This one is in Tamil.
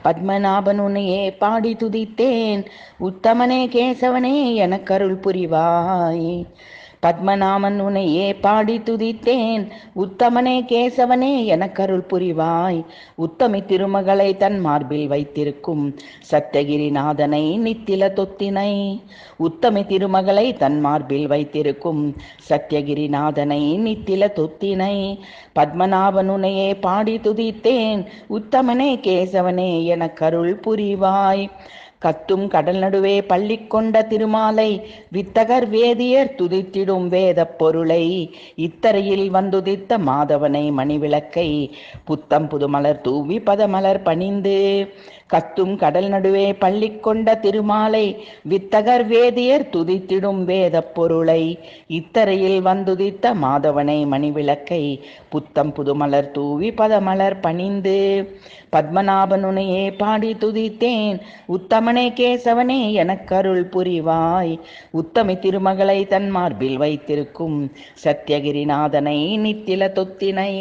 பத்மநாபன் உன்னையே பாடி துதித்தேன், உத்தமனே கேசவனே எனக்கருள் புரிவாய். பத்மநாபன் உன்னையே பாடி துதித்தேன், உத்தமனே கேசவனே எனக்கருள் புரிவாய். உத்தமி திருமகளை தன் மார்பில் வைத்திருக்கும் சத்தியகிரிநாதனை நித்தில தொத்தினை. உத்தமி திருமகளை தன் மார்பில் வைத்திருக்கும் சத்தியகிரிநாதனை நித்தில தொத்தினை. பத்மநாபன் உன்னையே பாடி துதித்தேன், உத்தமனே கேசவனே எனக்கருள் புரிவாய். கத்தும் கடல் நடுவே பள்ளி கொண்ட திருமாலை வித்தகர் வேதியர் துதித்திடும் வேத பொருளை. இத்தரையில் வந்துதித்த மாதவனை மணிவிளக்கை புத்தம் புதுமலர் தூவி பதமலர் பணிந்து. கத்தும் கடல் நடுவே பள்ளி கொண்ட திருமாலை வித்தகர் வேதியர் துதித்திடும் வேத பொருளை. இத்தரையில் வந்துதித்த மாதவனை மணிவிளக்கை புத்தம் புதுமலர் தூவி பதமலர் பணிந்து. பத்மநாபன் உன்னையே பாடி துதித்தேன், உத்தமனே கேசவனே எனக்கருள் புரிவாய். உத்தமி திருமகளை தன் மார்பில் வைத்திருக்கும் சத்தியகிரிநாதனை நித்தில தொத்தினை.